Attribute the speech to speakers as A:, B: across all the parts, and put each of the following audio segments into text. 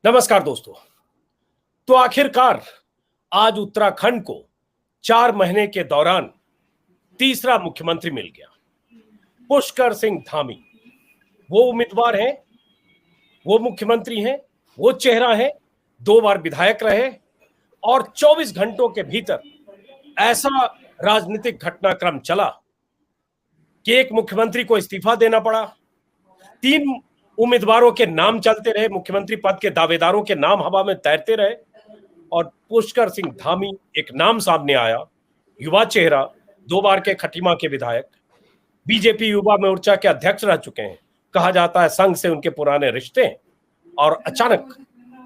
A: नमस्कार दोस्तों। तो आखिरकार आज उत्तराखंड को 4 महीने के दौरान तीसरा मुख्यमंत्री मिल गया। पुष्कर सिंह धामी वो उम्मीदवार हैं, वो मुख्यमंत्री हैं, वो चेहरा है, 2 बार विधायक रहे और 24 घंटों के भीतर ऐसा राजनीतिक घटनाक्रम चला कि एक मुख्यमंत्री को इस्तीफा देना पड़ा। 3 उम्मीदवारों के नाम चलते रहे, मुख्यमंत्री पद के दावेदारों के नाम हवा में तैरते रहे और पुष्कर सिंह धामी एक नाम सामने आया। युवा चेहरा, 2 बार के खटीमा के विधायक, बीजेपी युवा मोर्चा के अध्यक्ष रह चुके हैं। कहा जाता है संघ से उनके पुराने रिश्ते हैं और अचानक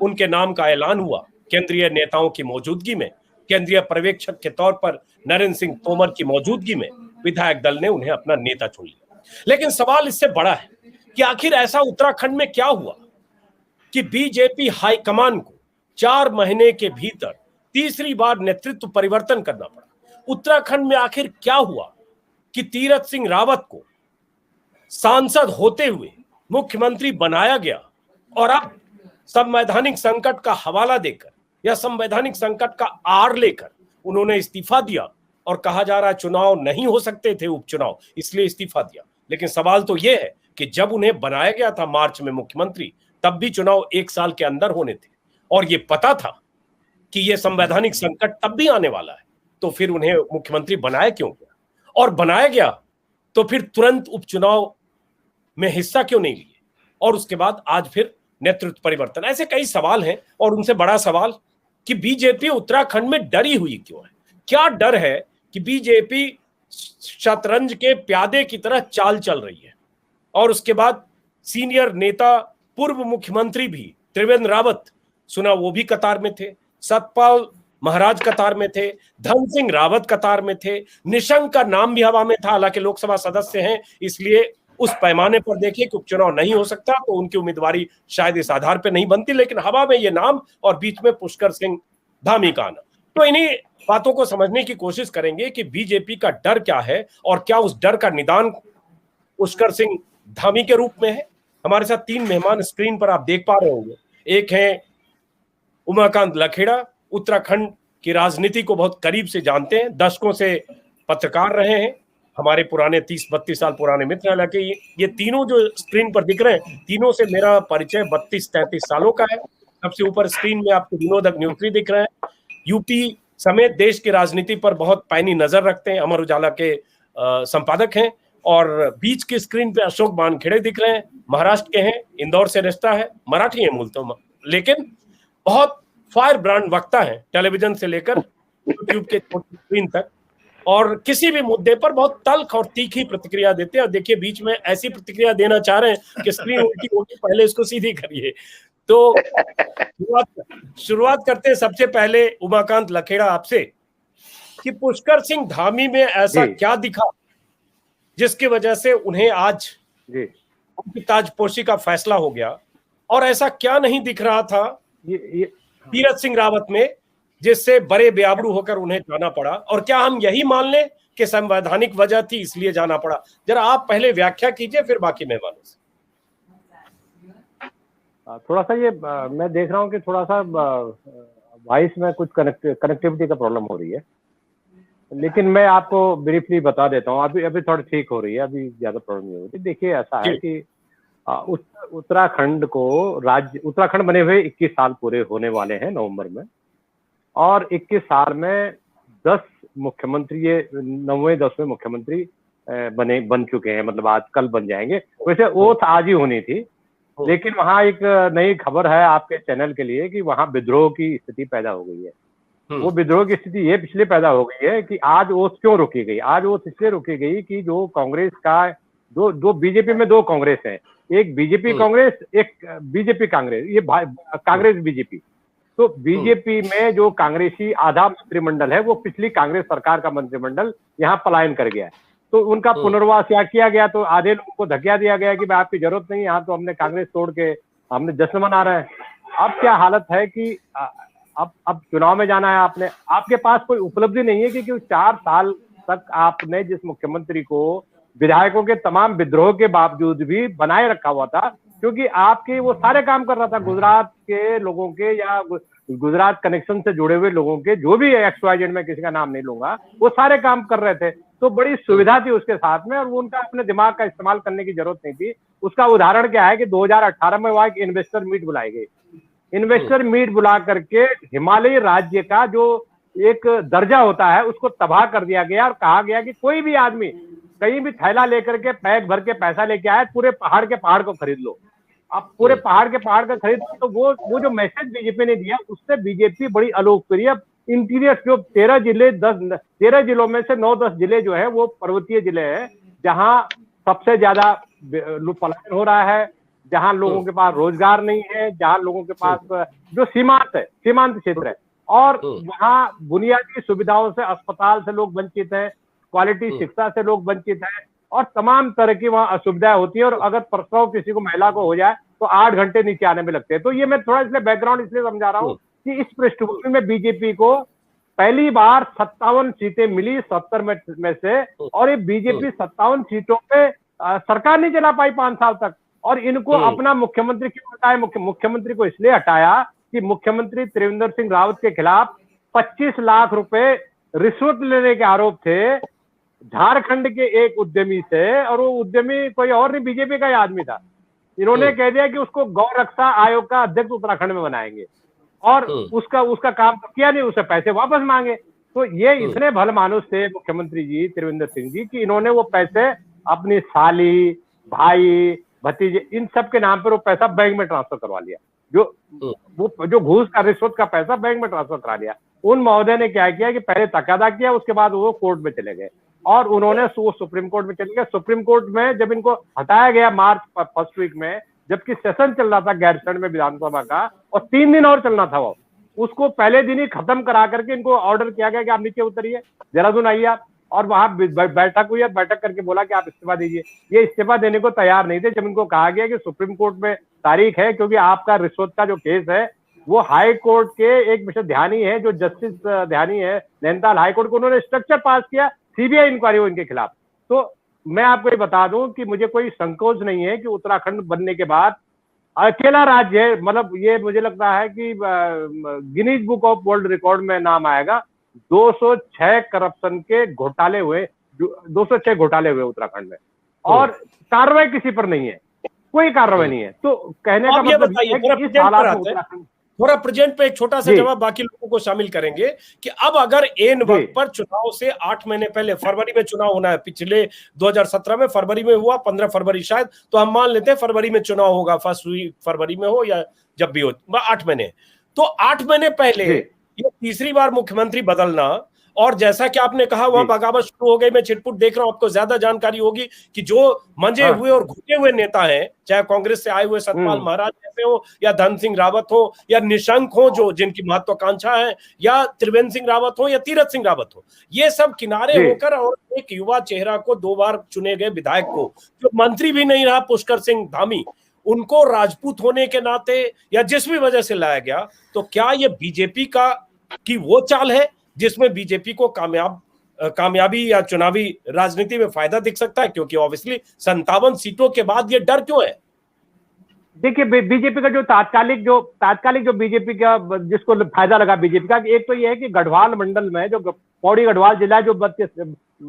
A: उनके नाम का ऐलान हुआ। केंद्रीय नेताओं की मौजूदगी में, केंद्रीय पर्यवेक्षक के तौर पर नरेंद्र सिंह तोमर की मौजूदगी में विधायक दल ने उन्हें अपना नेता चुन लिया। लेकिन सवाल इससे बड़ा है कि आखिर ऐसा उत्तराखंड में क्या हुआ कि बीजेपी हाईकमान को 4 महीने के भीतर तीसरी बार नेतृत्व परिवर्तन करना पड़ा। उत्तराखंड में आखिर क्या हुआ कि तीरथ सिंह रावत को सांसद होते हुए मुख्यमंत्री बनाया गया और अब संवैधानिक संकट का हवाला देकर या संवैधानिक संकट का आड़ लेकर उन्होंने इस्तीफा दिया और कहा जा रहा है चुनाव नहीं हो सकते थे, उपचुनाव, इसलिए इस्तीफा दिया। लेकिन सवाल तो यह है कि जब उन्हें बनाया गया था मार्च में मुख्यमंत्री, तब भी चुनाव 1 साल के अंदर होने थे और यह पता था कि यह संवैधानिक संकट तब भी आने वाला है, तो फिर उन्हें मुख्यमंत्री बनाया क्यों गया? और बनाया गया तो फिर तुरंत उपचुनाव में हिस्सा क्यों नहीं लिए और उसके बाद आज फिर नेतृत्व परिवर्तन? ऐसे कई सवाल हैं और उनसे बड़ा सवाल कि बीजेपी उत्तराखंड में डरी हुई क्यों है? क्या डर है कि बीजेपी शतरंज के प्यादे की तरह चाल चल रही है? और उसके बाद सीनियर नेता, पूर्व मुख्यमंत्री भी त्रिवेंद्र रावत, सुना वो भी कतार में थे, सतपाल महाराज कतार में थे, धन सिंह रावत कतार में थे, निशंक का नाम भी हवा में था, हालांकि लोकसभा सदस्य हैं इसलिए उस पैमाने पर देखिए कि उपचुनाव नहीं हो सकता तो उनकी उम्मीदवारी शायद इस आधार पर नहीं बनती, लेकिन हवा में ये नाम और बीच में पुष्कर सिंह धामी का आना। तो इन्हीं बातों को समझने की कोशिश करेंगे कि बीजेपी का डर क्या है और क्या उस डर का निदान पुष्कर सिंह धामी के रूप में है। हमारे साथ 3 मेहमान स्क्रीन पर आप देख पा रहे होंगे। एक है उमाकांत लखेड़ा, उत्तराखंड की राजनीति को बहुत करीब से जानते हैं, दशकों से पत्रकार रहे हैं, हमारे पुराने 30-32 साल पुराने मित्र। हालांकि ये तीनों जो स्क्रीन पर दिख रहे हैं, तीनों से मेरा परिचय 32-33 सालों का है। सबसे ऊपर स्क्रीन में आपको विनोद अग्निहोत्री दिख रहे हैं, यूपी समेत देश की राजनीति पर बहुत पैनी नजर रखते हैं, अमर उजाला के संपादक हैं। और बीच की स्क्रीन पे अशोक वानखेड़े दिख रहे हैं, महाराष्ट्र के हैं, इंदौर से रिश्ता है, मराठी है मूल तो, लेकिन बहुत फायर ब्रांड वक्ता है, टेलीविजन से लेकर यूट्यूब के छोटी स्क्रीन तक, और किसी भी मुद्दे पर बहुत तल्ख और तीखी प्रतिक्रिया देते हैं। और देखिए बीच में ऐसी प्रतिक्रिया देना चाह रहे हैं कि स्क्रीन उल्टी होगी, पहले इसको सीधी करिए। तो शुरुआत करते हैं सबसे पहले उमाकांत लखेड़ा आपसे कि पुष्कर सिंह धामी में ऐसा क्या दिखा जिसकी वजह से उन्हें आज उनकी ताजपोशी का फैसला हो गया, और ऐसा क्या नहीं दिख रहा था तीरथ सिंह रावत में जिससे बड़े बेआबरू होकर उन्हें जाना पड़ा? और क्या हम यही मान लें कि संवैधानिक वजह थी इसलिए जाना पड़ा? जरा आप पहले व्याख्या कीजिए, फिर बाकी मेहमानों से।
B: थोड़ा सा ये मैं देख रहा हूँ कि थोड़ा सा वॉइस में कुछ कनेक्टिविटी का प्रॉब्लम हो रही है, लेकिन मैं आपको ब्रीफली बता देता हूँ। अभी थोड़ी ठीक हो रही है, अभी ज्यादा प्रॉब्लम नहीं हो रही। देखिए ऐसा है कि उत्तराखंड उत्तराखंड बने हुए 21 साल पूरे होने वाले हैं नवंबर में, और 21 साल में 10 मुख्यमंत्री, ये 9वें-10वें मुख्यमंत्री बन चुके हैं, मतलब आज कल बन जाएंगे। वैसे ओथ आज ही होनी थी, लेकिन वहां एक नई खबर है आपके चैनल के लिए कि वहां विद्रोह की स्थिति पैदा हो गई है। वो विद्रोह की स्थिति ये पिछले पैदा हो गई है कि आज ओथ क्यों रोकी गई? आज ओथ इसलिए रोकी गई कि जो कांग्रेस का दो बीजेपी में 2 कांग्रेस है, एक बीजेपी कांग्रेस, एक बीजेपी कांग्रेस, ये कांग्रेस बीजेपी। तो बीजेपी में जो कांग्रेसी आधा मंत्रिमंडल है वो पिछली कांग्रेस सरकार का मंत्रिमंडल यहाँ पलायन कर गया है, तो उनका पुनर्वास यहाँ किया गया। तो आधे लोगों को धकिया दिया गया कि भाई आपकी जरूरत नहीं, यहाँ तो हमने कांग्रेस तोड़ के हमने जश्न मना रहे हैं। अब क्या हालत है कि अब चुनाव में जाना है, आपके पास कोई उपलब्धि नहीं है कि 4 साल तक आपने जिस मुख्यमंत्री को विधायकों के तमाम विद्रोह के बावजूद भी बनाए रखा हुआ था, क्योंकि आपके वो सारे काम कर रहा था गुजरात के लोगों के या गुजरात कनेक्शन से जुड़े हुए लोगों के, जो भी XYZ, में किसी का नाम नहीं लूंगा, वो सारे काम कर रहे थे। तो बड़ी सुविधा थी उसके साथ में, और वो उनका अपने दिमाग का इस्तेमाल करने की जरूरत नहीं थी। उसका उदाहरण क्या है कि 2018 में वहां एक इन्वेस्टर मीट बुलाई गई। इन्वेस्टर मीट बुला करके हिमालयी राज्य का जो एक दर्जा होता है उसको तबाह कर दिया गया, और कहा गया कि कोई भी आदमी कहीं भी थैला लेकर के पैक भर के पैसा लेके आए, पूरे पहाड़ के पहाड़ को खरीद लो, आप पूरे पहाड़ के पहाड़ का खरीद। तो वो जो मैसेज बीजेपी ने दिया, उससे बीजेपी बड़ी अलोकप्रिय। इंटीरियर जो 13 जिलों में से 9-10 जिले जो है वो पर्वतीय जिले हैं, जहां सबसे ज्यादा पलायन हो रहा है, जहां लोगों के पास रोजगार नहीं है, जहां लोगों के पास जो सीमांत क्षेत्र है, और वहां बुनियादी सुविधाओं से, अस्पताल से लोग वंचित हैं, क्वालिटी शिक्षा से लोग वंचित हैं, और तमाम तरह की वहां असुविधाएं होती है। और अगर प्रसव किसी को, महिला को हो जाए तो 8 घंटे नीचे आने में लगते हैं। तो ये मैं थोड़ा इसलिए बैकग्राउंड इसलिए समझा रहा हूँ कि इस पृष्ठभूमि में बीजेपी को पहली बार 57 सीटें मिली 70 में से, और ये बीजेपी 57 सीटों पे सरकार नहीं चला पाई 5 साल तक। और इनको अपना मुख्यमंत्री क्यों हटाया? मुख्यमंत्री को इसलिए हटाया कि मुख्यमंत्री त्रिवेंद्र सिंह रावत के खिलाफ 25 लाख रुपए रिश्वत लेने के आरोप थे झारखंड के एक उद्यमी से, और वो उद्यमी कोई और नहीं, बीजेपी का ही आदमी था। इन्होंने कह दिया कि उसको गौ रक्षा आयोग का अध्यक्ष उत्तराखंड में बनाएंगे, और उसका काम तो किया नहीं, उसे पैसे वापस मांगे। तो ये इतने भले मानुस थे मुख्यमंत्री जी त्रिवेंद्र सिंह जी कि इन्होंने वो पैसे अपनी साली, भाई, भतीजे, इन सब के नाम पर वो पैसा बैंक में ट्रांसफर करवा लिया। जो घूस का, रिश्वत का पैसा बैंक में ट्रांसफर करा लिया। उन महोदय ने क्या किया कि पहले तकादा किया, उसके बाद वो कोर्ट में चले गए, और उन्होंने सुप्रीम कोर्ट में चले गए। सुप्रीम कोर्ट में जब इनको हटाया गया मार्च फर्स्ट वीक में, जबकि सेशन चल रहा था गैरसैंण में विधानसभा का, और 3 दिन और चलना था, वो उसको पहले दिन ही खत्म करा करके इनको ऑर्डर किया गया कि आप नीचे उतरिए, देहरादून आइए आप। और वहां बैठक हुई, बैठक करके बोला कि आप इस्तीफा दीजिए। ये इस्तीफा देने को तैयार नहीं थे। जब इनको कहा गया कि सुप्रीम कोर्ट में तारीख है, क्योंकि आपका रिश्वत का जो केस है वो हाई कोर्ट के एक मिस्टर ध्यानी है, जो जस्टिस ध्यानी है नैनीताल हाई कोर्ट को, उन्होंने स्ट्रक्चर पास किया, सीबीआई इंक्वायरी हो इनके खिलाफ। तो मैं आपको ये बता दूं कि मुझे कोई संकोच नहीं है कि उत्तराखंड बनने के बाद अकेला राज्य है, मतलब ये मुझे लगता है कि Guinness book of world record में नाम आएगा। 206 करप्शन के घोटाले हुए, 206 घोटाले हुए उत्तराखंड में, और कार्रवाई किसी पर नहीं है, कोई कार्रवाई नहीं है। तो कहने का मतलब ये है कि इस हालात में उत्तराखंड,
A: थोड़ा प्रेजेंट पे एक छोटा सा जवाब, बाकी लोगों को शामिल करेंगे कि अब अगर एन वक्त पर चुनाव से 8 महीने पहले, फरवरी में चुनाव होना है, पिछले 2017 में फरवरी में हुआ, 15 फरवरी शायद, तो हम मान लेते हैं फरवरी में चुनाव होगा, फर्स्ट वीक फरवरी में हो या जब भी हो, 8 महीने। तो 8 महीने पहले ये तीसरी बार मुख्यमंत्री बदलना, और जैसा कि आपने कहा वह बगावत शुरू हो गई। मैं छिटपुट देख रहा हूं, आपको ज्यादा जानकारी होगी कि जो मंजे हुए और घुटे हुए नेता हैं, चाहे कांग्रेस से आए हुए सतपाल महाराज जैसे हो, या धन सिंह रावत हो, या निशंक हो जो जिनकी महत्वाकांक्षा है, या त्रिवेंद्र सिंह रावत हो, या तीरथ सिंह रावत हो, ये सब किनारे होकर, और एक युवा चेहरा को 2 बार चुने गए विधायक को, जो मंत्री भी नहीं रहा, पुष्कर सिंह धामी, उनको राजपूत होने के नाते या जिस भी वजह से लाया गया। तो क्या ये बीजेपी की वो चाल है जिसमें बीजेपी को कामयाबी या चुनावी राजनीति में फायदा दिख सकता है? क्योंकि ऑब्वियसली 57 सीटों के बाद ये डर क्यों है?
B: देखिए, बीजेपी का जो तात्कालिक जो बीजेपी का जिसको फायदा लगा बीजेपी का, एक तो ये है कि गढ़वाल मंडल में, जो पौड़ी गढ़वाल जिला है, जो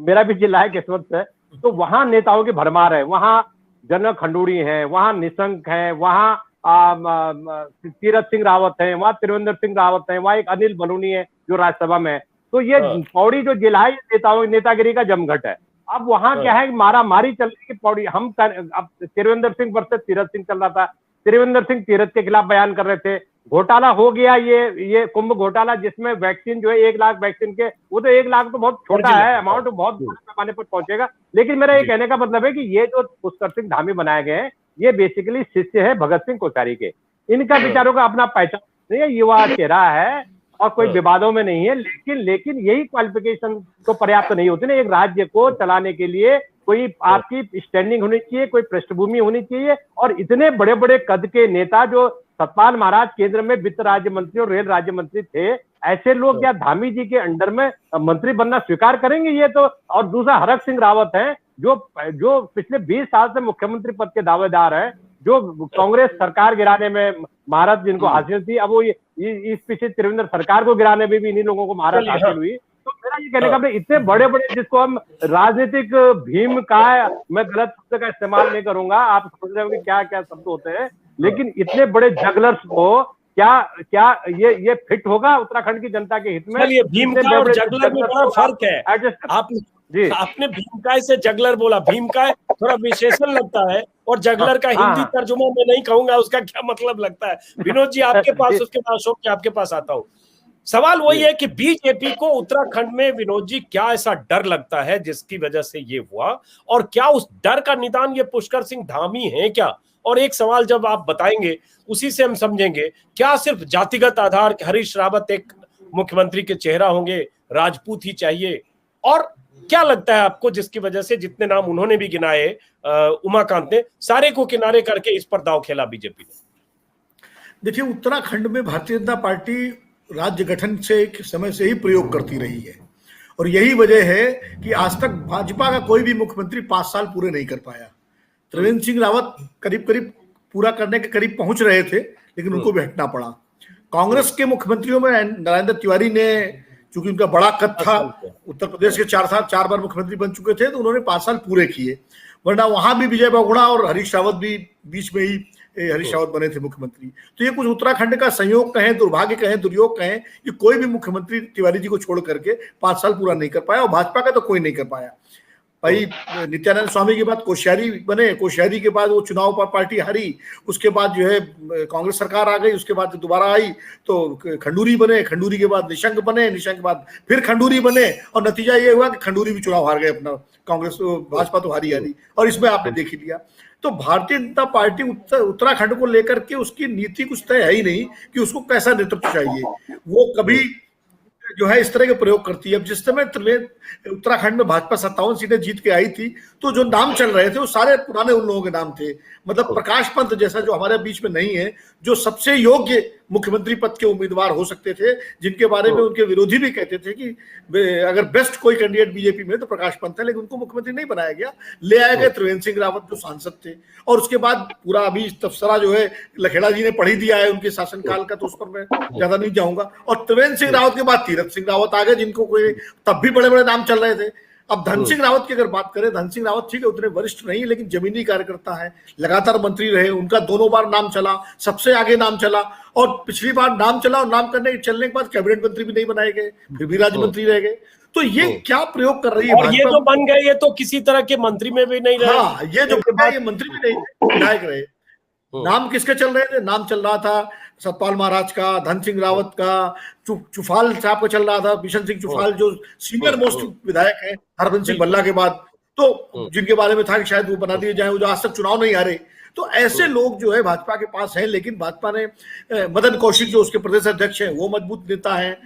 B: मेरा भी जिला है किस्मत से, तो वहां नेताओं की भरमार है। वहां जनक खंडूड़ी है, वहां निशंक है, वहां तीरथ सिंह रावत है, वहां त्रिवेंद्र सिंह रावत है, वहां एक अनिल बलूनी है जो राज्यसभा में है। तो ये पौड़ी जो जिला है, नेतागिरी का जमघट है। अब वहां क्या है, मारा मारी चल रही है पौड़ी। अब त्रिवेंद्र सिंह वर्सेस तीरथ सिंह चल रहा था, त्रिवेंद्र सिंह तीरथ के खिलाफ बयान कर रहे थे। घोटाला हो गया ये कुंभ घोटाला, जिसमें वैक्सीन जो है 1 लाख वैक्सीन के, वो तो 1 लाख तो बहुत छोटा है अमाउंट, तो बहुत बड़े पैमाने पर पहुंचेगा। लेकिन मेरा ये कहने का मतलब है कि ये जो पुष्कर सिंह धामी बनाए गए हैं, ये बेसिकली शिष्य है भगत सिंह कोश्यारी के। इनका विचारों का अपना पहचान नहीं है, युवा चेहरा है और कोई विवादों में नहीं है। लेकिन यही क्वालिफिकेशन तो पर्याप्त नहीं होती ना। एक राज्य को चलाने के लिए कोई आपकी स्टैंडिंग होनी चाहिए, कोई पृष्ठभूमि होनी चाहिए। और इतने बड़े बड़े कद के नेता, जो सतपाल महाराज केंद्र में वित्त राज्य मंत्री और रेल राज्य मंत्री थे, ऐसे लोग क्या धामी जी के अंडर में मंत्री बनना स्वीकार करेंगे? ये तो। और दूसरा हरक सिंह रावत है, जो पिछले 20 साल से मुख्यमंत्री पद के दावेदार है। जो कांग्रेस सरकार गिराने में महारत जिनको हासिल थी, अब वो इस पीछे त्रिवेंद्र सरकार को गिराने में भी इन्हीं लोगों को महारत हासिल हुई। तो मेरा ये कहने का मतलब इतने बड़े बड़े, जिसको हम राजनीतिक भीम का, मैं गलत शब्द का इस्तेमाल नहीं करूंगा, आप समझ रहे हो कि क्या क्या शब्द होते हैं, लेकिन इतने बड़े जगलर्स को क्या ये फिट होगा उत्तराखंड की जनता के हित में?
A: भीम का और जगलर में बड़ा फर्क है। आपने भीमकाय से जगलर बोला, भीमकाय थोड़ा विशेषण लगता है और जगलर का हिंदी तर्जुमा मैं नहीं कहूंगा, उसका क्या मतलब लगता है। विनोद जी आपके पास, उसके बाद अशोक जी आपके पास आता हूं। सवाल वही है कि बीजेपी को उत्तराखंड में विनोद जी क्या ऐसा डर लगता है जिसकी वजह से ये हुआ, और क्या उस डर का निदान ये पुष्कर सिंह धामी है क्या? और एक सवाल जब आप बताएंगे उसी से हम समझेंगे, क्या सिर्फ जातिगत आधार, हरीश रावत एक मुख्यमंत्री के चेहरा होंगे, राजपूत ही चाहिए, और क्या लगता है आपको जिसकी वजह से जितने नाम उन्होंने भी गिनाए उमाकांत ने, सारे को किनारे करके इस पर दाव खेला बीजेपी ने?
C: देखिए, उत्तराखंड में भारतीय जनता पार्टी राज्य गठन से एक समय से ही प्रयोग करती रही है, और यही वजह है कि आज तक भाजपा का कोई भी मुख्यमंत्री 5 साल पूरे नहीं कर पाया। त्रिवेंद्र सिंह रावत करीब करीब पूरा करने के करीब पहुंच रहे थे, लेकिन उनको भी हटना पड़ा। कांग्रेस के मुख्यमंत्रियों में नरेंद्र तिवारी ने, चूंकि उनका बड़ा कद था, उत्तर प्रदेश के 4 बार मुख्यमंत्री बन चुके थे, तो उन्होंने 5 साल पूरे किए। वरना वहां भी विजय बहुगुणा और हरीश रावत भी बीच में ही हरीश रावत बने थे मुख्यमंत्री। तो ये कुछ उत्तराखंड का संयोग कहें, दुर्भाग्य कहें, दुर्योग कहें, ये कोई भी मुख्यमंत्री तिवारी जी को छोड़ करके 5 साल पूरा नहीं कर पाया, और भाजपा का तो कोई नहीं कर पाया। भाई नित्यानंद स्वामी के बाद कोश्यारी बने, कोश्यारी के बाद वो चुनाव पर पार्टी हारी, उसके बाद जो है कांग्रेस सरकार आ गई, उसके बाद दोबारा आई तो खंडूरी बने, खंडूरी के बाद निशंक बने, निशंक के बाद फिर खंडूरी बने, और नतीजा ये हुआ कि खंडूरी भी चुनाव हार गए अपना। कांग्रेस भाजपा तो हारी, और इसमें आपने देख ही लिया। तो भारतीय जनता पार्टी उत्तराखंड को लेकर के उसकी नीति कुछ तय है ही नहीं कि उसको कैसा नेतृत्व चाहिए। वो कभी जो है इस तरह के प्रयोग करती है। अब जिस समय उत्तराखंड में भाजपा 57 सीटें जीत के आई थी, तो जो नाम चल रहे थे वो सारे पुराने उन लोगों के नाम थे। मतलब प्रकाश पंत जैसा, जो हमारे बीच में नहीं है, जो सबसे योग्य मुख्यमंत्री पद के उम्मीदवार हो सकते थे, जिनके बारे में उनके विरोधी भी कहते थे कि अगर बेस्ट कोई कैंडिडेट बीजेपी में तो प्रकाश पंत है, लेकिन उनको मुख्यमंत्री नहीं बनाया गया। ले आए गए त्रिवेंद्र सिंह रावत, जो सांसद थे, और उसके बाद पूरा अभी तबसरा जो है लखेड़ा जी ने पढ़ ही दिया है उनके शासनकाल का, तो उस पर मैं ज्यादा नहीं जाऊंगा। और त्रिवेंद्र सिंह रावत के बाद तीरथ सिंह रावत आ गए, जिनको कोई तब भी बड़े बड़े नाम चल रहे थे। अब धन सिंह रावत की अगर बात करें, धन सिंह रावत ठीक है, उतने वरिष्ठ नहीं, लेकिन जमीनी कार्यकर्ता है, लगातार मंत्री रहे, उनका 2 बार नाम चला, सबसे आगे नाम चला, और पिछली बार नाम चला, और नाम चलने के बाद कैबिनेट मंत्री भी नहीं बनाए गए, फिर भी राज्य मंत्री रह गए। तो ये क्या प्रयोग कर रही है
A: भाजपा? ये जो बन गए, ये तो किसी तरह के मंत्री में भी नहीं रहे।
C: हाँ, ये जो ये मंत्री भी नहीं, विधायक रहे। नाम किसके चल रहे थे? नाम चल रहा था सतपाल महाराज का, धन सिंह रावत का, चुफाल साहब का चल रहा था, बिशन सिंह चुफाल, जो सीनियर मोस्ट विधायक है हरबंस सिंह भल्ला के बाद, तो जिनके बारे में था कि शायद वो बना दिए जाए, वो जो आज तक चुनाव नहीं हारे। तो ऐसे लोग जो है भाजपा के पास हैं, लेकिन भाजपा ने मदन कौशिक जो उसके प्रदेश अध्यक्ष हैं, वो मजबूत नेता है।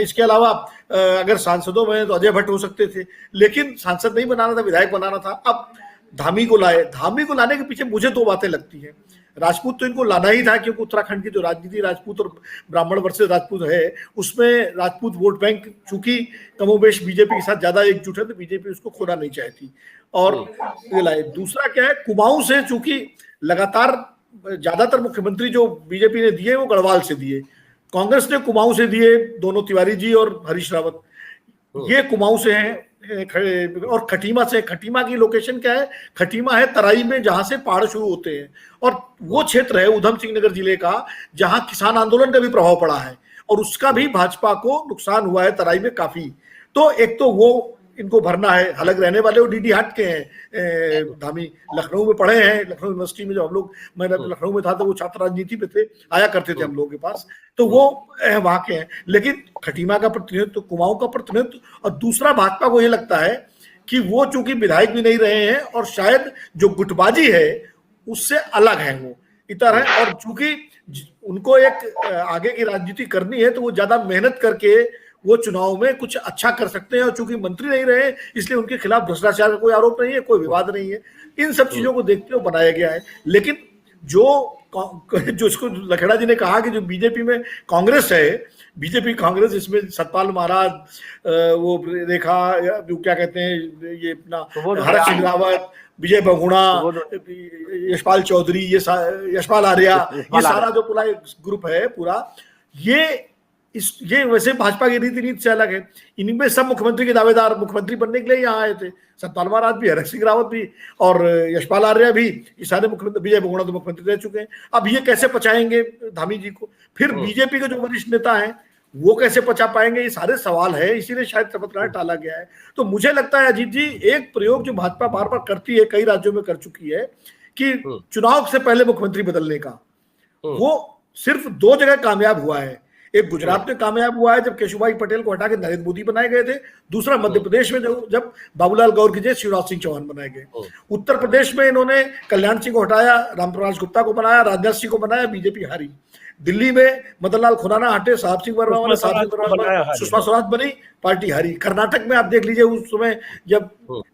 C: इसके अलावा अगर सांसदों में तो अजय भट्ट हो सकते थे, लेकिन सांसद नहीं बनाना था, विधायक बनाना था। अब धामी को लाए। धामी को लाने के पीछे मुझे 2 बातें लगती हैं। राजपूत तो इनको लाना ही था, क्योंकि उत्तराखंड की जो राजनीति राजपूत और ब्राह्मण वर्सेस राजपूत है, उसमें राजपूत वोट बैंक चूंकि कमोबेश बीजेपी के साथ ज्यादा एकजुट है, तो बीजेपी उसको खोना नहीं चाहती, और ये लाए। दूसरा क्या है, कुमाऊं से चूंकि लगातार ज्यादातर मुख्यमंत्री जो बीजेपी ने दिए वो गढ़वाल से दिए, कांग्रेस ने कुमाऊं से दिए, दोनों तिवारी जी और हरीश रावत, ये कुमाऊं से हैं, और खटीमा से। खटीमा की लोकेशन क्या है? खटीमा है तराई में, जहां से पहाड़ शुरू होते हैं, और वो क्षेत्र है उधम सिंह नगर जिले का, जहां किसान आंदोलन का भी प्रभाव पड़ा है, और उसका भी भाजपा को नुकसान हुआ है तराई में काफी। तो एक तो वो इनको भरना है। हालांकि रहने वाले वो डीडी हाट के हैं, धामी लखनऊ में पढ़े हैं, लखनऊ यूनिवर्सिटी में, जब हम लोग, मैं लखनऊ में था तो वो छात्र राजनीति पे थे, आया करते थे हम लोगों के पास, तो वो वहां के हैं। लेकिन खटीमा का प्रतिनिधित्व, कुमाऊं का प्रतिनिधित्व, और दूसरा भाजपा को ये लगता है कि वो चूंकि विधायक भी नहीं रहे हैं, और शायद जो गुटबाजी है उससे अलग है वो इतर है, और चूंकि उनको एक आगे की राजनीति करनी है, तो वो ज्यादा मेहनत करके वो चुनाव में कुछ अच्छा कर सकते हैं, और चूंकि मंत्री नहीं रहे इसलिए उनके खिलाफ भ्रष्टाचार का कोई आरोप नहीं है, कोई विवाद नहीं है। इन सब चीजों को देखते हुए बनाया गया है। लेकिन जो इसको लखेड़ा जी ने कहा कि जो बीजेपी में कांग्रेस है, बीजेपी कांग्रेस, इसमें सतपाल महाराज, वो रेखा, जो क्या कहते हैं, ये अपना हरक सिंह रावत, विजय बहुगुणा, यशपाल चौधरी, यशपाल आर्या, ये सारा जो पूरा ग्रुप है पूरा, ये वैसे भाजपा की रीति से अलग है। इनमें सब मुख्यमंत्री के दावेदार मुख्यमंत्री बनने के लिए यहाँ आए थे। सतपाल महाराज भी, हरक सिंह रावत भी और यशपाल आर्या भी, ये सारे मुख्यमंत्री, विजय बहुगुणा तो मुख्यमंत्री रह चुके हैं। अब ये कैसे पचाएंगे धामी जी को? फिर बीजेपी के जो वरिष्ठ नेता हैं वो कैसे पचा पाएंगे? ये सारे सवाल है, इसीलिए शायद शपथ ग्रहण टाला गया है। तो मुझे लगता है अजीत जी, एक प्रयोग जो भाजपा बार बार करती है, कई राज्यों में कर चुकी है, कि चुनाव से पहले मुख्यमंत्री बदलने का, वो सिर्फ 2 जगह कामयाब हुआ है। एक गुजरात में कामयाब हुआ है जब केशुभाई पटेल को हटा के नरेंद्र मोदी बनाए गए थे। दूसरा मध्य प्रदेश में जब बाबूलाल गौर की जगह शिवराज सिंह चौहान बनाए गए। उत्तर प्रदेश में इन्होंने कल्याण सिंह को हटाया, रामप्रकाश गुप्ता को बनाया, राजनाथ सिंह को बनाया, बीजेपी हारी। दिल्ली में मदन लाल खुराना हटे, साहब सिंह वर्मा वाले, सुषमा स्वराज बनी, पार्टी हारी। कर्नाटक में आप देख लीजिए, उस समय जब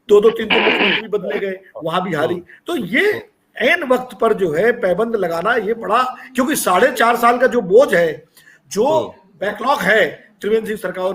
C: 2-3 मुख्यमंत्री बदले गए, वहां भी हारी। तो ये ऐन वक्त पर जो है पैबंद लगाना, ये बड़ा, क्योंकि 4.5 साल का जो बोझ है, जो बैकलॉग है त्रिवेंद्र सिंह सरकार,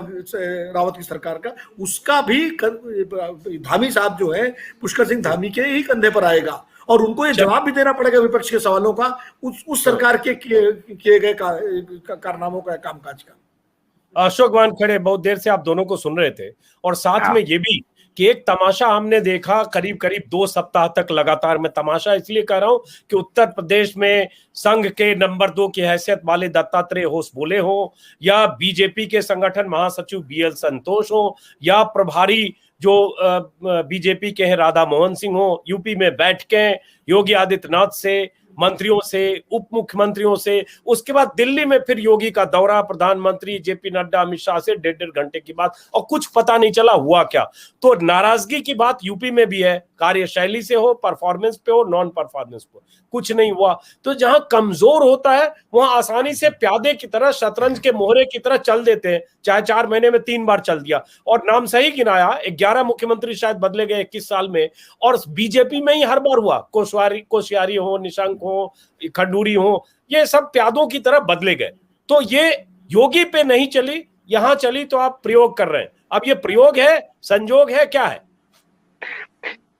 C: रावत की सरकार का, उसका भी धामी साहब जो है, पुष्कर सिंह धामी के ही कंधे पर आएगा और उनको ये जवाब भी देना पड़ेगा विपक्ष के सवालों का, उस सरकार के किए गए कारनामों का, कामकाज का।
A: अशोक वानखेड़े, बहुत देर से आप दोनों को सुन रहे थे और साथ में ये भी कि एक तमाशा हमने देखा करीब 2 सप्ताह तक लगातार। मैं तमाशा इसलिए कह रहा हूं कि उत्तर प्रदेश में संघ के नंबर 2 की हैसियत वाले दत्तात्रेय होस बोले हो, या बीजेपी के संगठन महासचिव BL संतोष हो, या प्रभारी जो बीजेपी के हैं राधा मोहन सिंह हो, यूपी में बैठ के योगी आदित्यनाथ से, मंत्रियों से, उप मुख्यमंत्रियों से, उसके बाद दिल्ली में फिर योगी का दौरा, प्रधानमंत्री JP नड्डा, अमित शाह से 1.5 घंटे की बात, और कुछ पता नहीं चला हुआ क्या। तो नाराजगी की बात यूपी में भी है, कार्यशैली से हो, परफॉर्मेंस पे हो, नॉन परफॉर्मेंस पे, कुछ नहीं हुआ। तो जहां कमजोर होता है वहां आसानी से प्यादे की तरह, शतरंज के मोहरे की तरह चल देते हैं, चाहे 4 महीने में 3 बार चल दिया। और नाम सही गिनाया, 11 मुख्यमंत्री शायद बदले गए 21 साल में, और बीजेपी में ही हर बार हुआ। कोश्यारी हो, निशंक हो, खंडूरी हो, ये सब प्यादों की तरह बदले गए। तो ये योगी पे नहीं चली, यहां चली, तो आप प्रयोग कर रहे हैं। अब ये प्रयोग है, संजोग है, क्या है?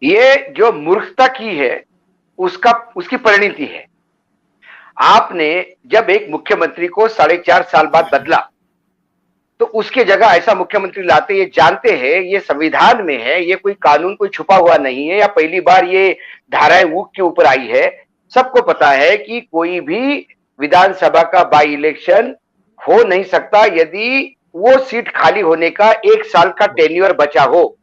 D: ये जो मूर्खता की है उसकी परिणति है। आपने जब एक मुख्यमंत्री को 4.5 साल बाद बदला, तो उसके जगह ऐसा मुख्यमंत्री लाते, ये जानते हैं ये संविधान में है, ये कोई कानून कोई छुपा हुआ नहीं है, या पहली बार ये धाराएं ऊक के ऊपर आई है। सबको पता है कि कोई भी विधानसभा का बाई इलेक्शन हो नहीं सकता यदि वो सीट खाली होने का 1 साल का टेन्योर बचा हो।